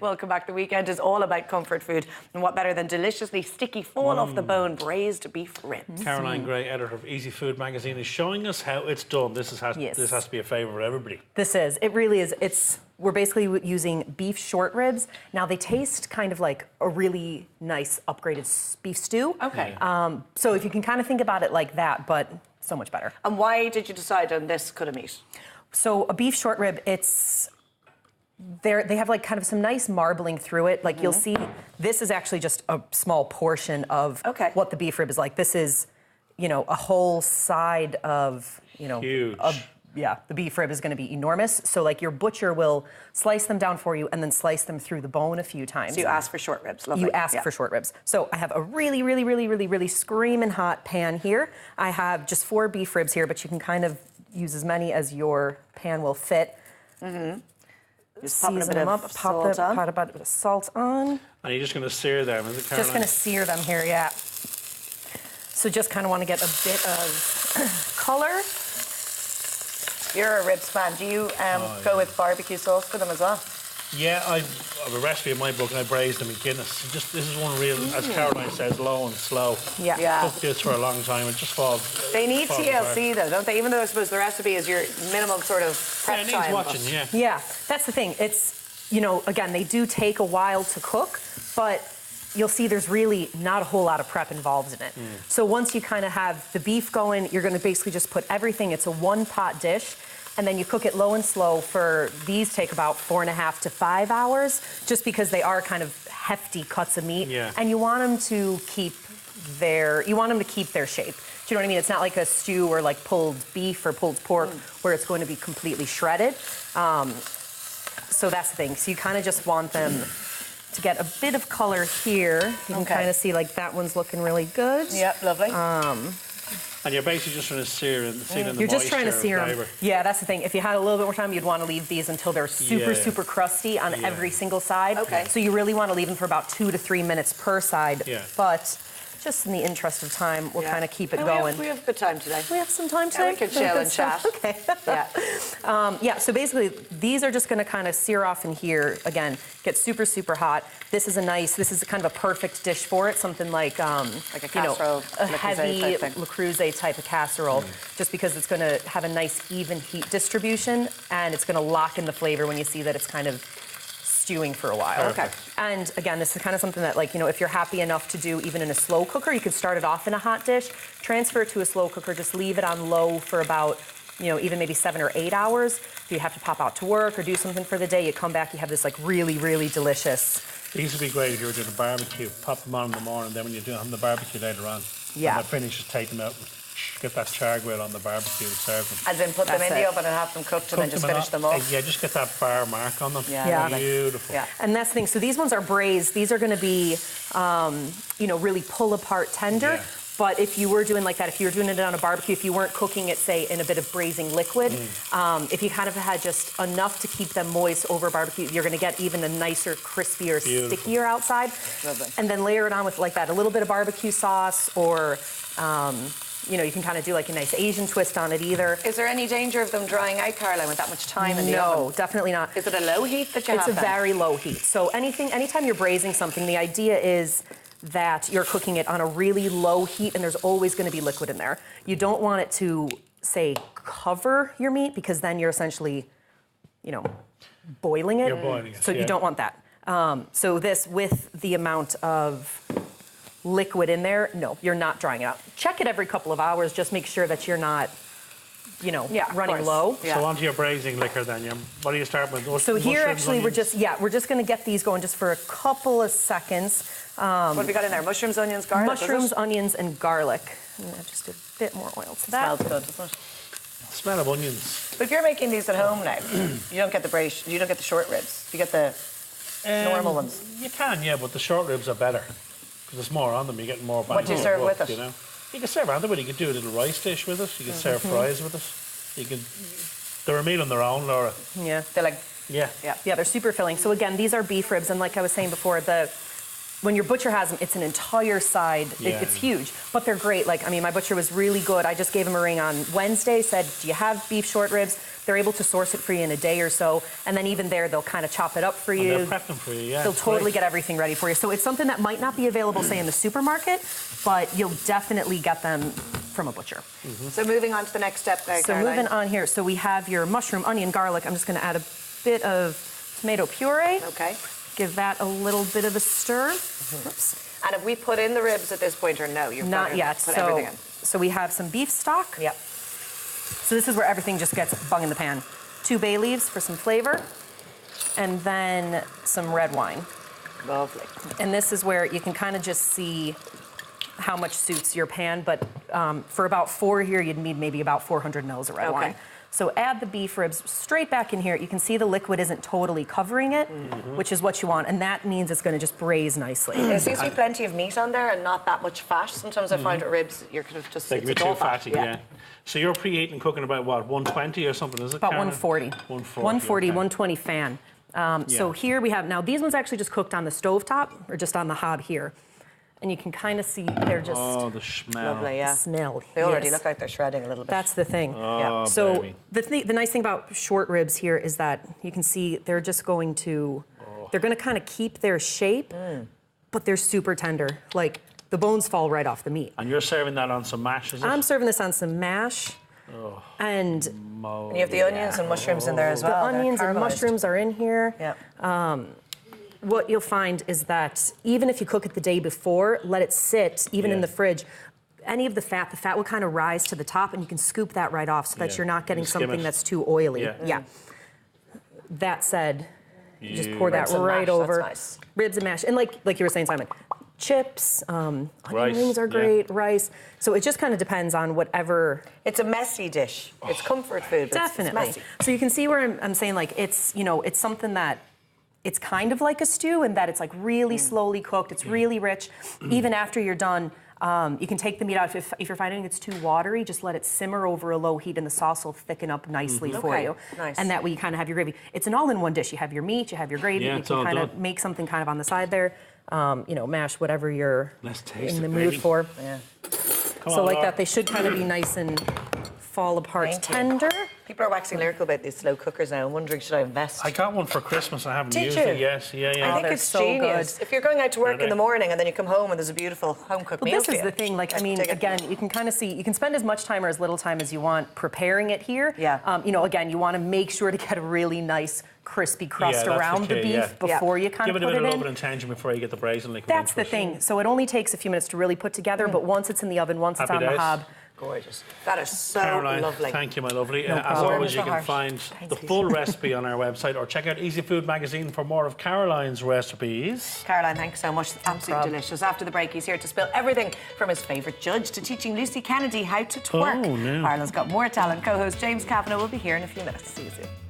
welcome back. The weekend is all about comfort food. And what better than deliciously sticky, fall off the bone braised beef ribs. Caroline Gray, editor of Easy Food magazine, is showing us how it's done. This has to be a favourite for everybody. This is. It really is. We're basically using beef short ribs. Now they taste kind of like a really nice upgraded beef stew. Okay. So if you can kind of think about it like that, but so much better. And why did you decide on this cut of meat? So a beef short rib, they have like kind of some nice marbling through it. Like you'll see, this is actually just a small portion of what the beef rib is like. This is, a whole side of, Huge. The beef rib is going to be enormous. So like your butcher will slice them down for you and then slice them through the bone a few times. So you ask for short ribs. Lovely. You ask for short ribs. So I have a really, really, really, really, really screaming hot pan here. I have just 4 beef ribs here, but you can kind of use as many as your pan will fit. Just popping a bit of pop a bit of salt on. And you're just going to sear them, is it, Caroline? Just going to sear them here, yeah. So just kind of want to get a bit of color. You're a ribs fan. Do you go with barbecue sauce for them as well? Yeah, I have a recipe in my book and I braised them in Guinness. This is one real, as Caroline says, low and slow. Yeah. Cook this for a long time. It just falls. They need TLC though, don't they? Even though I suppose the recipe is your minimum sort of prep it needs time. watching, yeah. Yeah, that's the thing. It's, again, they do take a while to cook, but you'll see there's really not a whole lot of prep involved in it. So once you kind of have the beef going, you're going to basically just put everything. It's a one-pot dish. And then you cook it low and slow for, these take about 4.5 to 5 hours, just because they are kind of hefty cuts of meat. Yeah. And you want them to keep their shape. Do you know what I mean? It's not like a stew or like pulled beef or pulled pork where it's going to be completely shredded. So that's the thing. So you kind of just want them to get a bit of color here. You can kind of see like that one's looking really good. Yep, lovely. And you're basically just trying to sear the You're just trying to sear them. Flavor. Yeah, that's the thing. If you had a little bit more time, you'd want to leave these until they're super crusty on every single side. Okay. So you really want to leave them for about 2 to 3 minutes per side. Yeah. But just in the interest of time, we'll kind of keep it going. We have good time today. We have some time today. We can chill and chat. Okay. So basically, these are just going to kind of sear off in here. Again, get super hot. This is kind of a perfect dish for it. Something like a casserole, a heavy Le Creuset type of casserole, just because it's going to have a nice even heat distribution, and it's going to lock in the flavor when you see that it's kind of stewing for a while. Okay. And again, this is kind of something that, if you're happy enough to do even in a slow cooker, you could start it off in a hot dish, transfer it to a slow cooker, just leave it on low for about, even maybe 7 or 8 hours. If you have to pop out to work or do something for the day, you come back, you have this really delicious. These would be great if you were doing a barbecue. Pop them on in the morning, then when you're doing the barbecue later on. Yeah. When they're finished, just take them out. Get that char grill on the barbecue and serve them. As in put them in the oven and have them cooked and then just finish them off? Yeah, just get that bar mark on them. Yeah. Beautiful. Yeah. And that's the thing. So these ones are braised. These are going to be, really pull apart tender. Yeah. But if you were doing like that, if you were doing it on a barbecue, if you weren't cooking it, say, in a bit of braising liquid, if you kind of had just enough to keep them moist over barbecue, you're going to get even a nicer, crispier, stickier outside. Lovely. And then layer it on with like that, a little bit of barbecue sauce, or you can kind of do like a nice Asian twist on it either. Is there any danger of them drying out, Caroline, with that much time in the oven? No, definitely not. Is it a low heat that you have? It's a very low heat. So anytime you're braising something, the idea is that you're cooking it on a really low heat, and there's always going to be liquid in there. You don't want it to, say, cover your meat, because then you're essentially, boiling it. You're boiling it, So you don't want that. So this, with the amount of liquid in there, no, you're not drying it out. Check it every couple of hours. Just make sure that you're not, running low. So onto your braising liquor then. What do you start with? So here, actually, we're just going to get these going just for a couple of seconds. What have you got in there? Mushrooms, onions, garlic? Mushrooms, onions, and garlic. And just a bit more oil to that. Smells good, doesn't it? Smell of onions. But if you're making these at home now, you don't get the short ribs. You get the normal ones. You can, yeah, but the short ribs are better because there's more on them. You're getting more bang. What do you serve with it? You can serve anything with it. You can do a little rice dish with it. You can serve fries with it. They're a meal on their own, Laura. Yeah. They're like... Yeah. Yeah, they're super filling. So again, these are beef ribs, and like I was saying before, the when your butcher has them, it's an entire side. It's huge, but they're great. Like, I mean, my butcher was really good. I just gave him a ring on Wednesday, said, do you have beef short ribs? They're able to source it for you in a day or so. And then even there, they'll kind of chop it up for you. They'll prep them for you, yeah. They'll totally get everything ready for you. So it's something that might not be available, say, in the supermarket, but you'll definitely get them from a butcher. So moving on to the next step there, So Caroline. moving on here, so we have your mushroom, onion, garlic. I'm just gonna add a bit of tomato puree. Okay. Give that a little bit of a stir. Oops. And have we put in the ribs at this point or no? You've Not yet. Put everything in. So we have some beef stock. Yep. So this is where everything just gets bung in the pan. 2 bay leaves for some flavor, and then some red wine. Lovely. And this is where you can kind of just see how much suits your pan, but for about 4 here, you'd need maybe about 400 mils of red wine. So add the beef ribs straight back in here. You can see the liquid isn't totally covering it, which is what you want, and that means it's gonna just braise nicely. There seems to be plenty of meat on there and not that much fat. Sometimes I find with ribs, you're kind of just... They can be it's all too fat. fatty, yeah. So you're preheating cooking about what, 120 or something, is it? About Karen? 140. 140, 120 fan. So here we have, now these ones actually just cooked on the stovetop, or just on the hob here. And you can kind of see they're just... Oh, the smell. Lovely, yeah. Smell. They already yes. look like they're shredding a little bit. That's the thing. Oh, So baby. the nice thing about short ribs here is that you can see they're just going to, they're going to kind of keep their shape, but they're super tender. Like the bones fall right off the meat. And you're serving that on some mash, is it? I'm serving this on some mash. And And you have the onions and mushrooms in there as the well. They're onions and caramelized. mushrooms are in here. Yeah. What you'll find is that even if you cook it the day before, let it sit, even in the fridge, any of the fat will kind of rise to the top, and you can scoop that right off so that you're not getting skim something it. that's too oily. Yeah. That said, you just pour Ribs that and right mash, over. that's nice. Ribs and mash. And like you were saying, Simon, chips, onion Rice, rings are yeah. great, rice. So it just kind of depends on whatever. It's a messy dish. It's comfort food, but Definitely. it's messy. So you can see where I'm saying, like, it's, you know, it's something that it's kind of like a stew in that it's like really slowly cooked. It's really rich. Even after you're done, you can take the meat out. If you're finding it's too watery, just let it simmer over a low heat and the sauce will thicken up nicely for Okay, you. nice. And that way you kind of have your gravy. It's an all-in-one dish. You have your meat, you have your gravy, Yeah, you it's can all kind of done. make something kind of on the side there. You know, mash whatever you're Let's taste in it, the mood baby. for. Yeah. Come So on, like Laura. that, they should kind of be nice and fall apart Thank you. tender. People are waxing lyrical about these slow cookers now. I'm wondering, should I invest? I got one for Christmas. I haven't Did used you? it. Yes, yeah. I think they're it's so genius. good. If you're going out to work Are in the they? morning and then you come home and there's a beautiful home-cooked Well, meal this for is you. the thing. Like, I mean, Take it. again, you can kind of see, you can spend as much time or as little time as you want preparing it here. Yeah. You know, again, you want to make sure to get a really nice crispy crust that's the around the key, beef yeah. before you kind Give of it a put bit it of in. love and attention before you get the braising liquid. That's into the it. thing. So it only takes a few minutes to really put together, but once it's in the oven, once it's Happy on days. the hob, Gorgeous. That is so Caroline, lovely. thank you, my lovely. As problem. always, you Warm can as a find heart. the full recipe on our website or check out Easy Food Magazine for more of Caroline's recipes. Caroline, thanks so much. Absolutely delicious. After the break, he's here to spill everything from his favourite judge to teaching Lucy Kennedy how to twerk. Oh, no. Harlan's got more talent. Co-host James Kavanagh will be here in a few minutes. See you soon.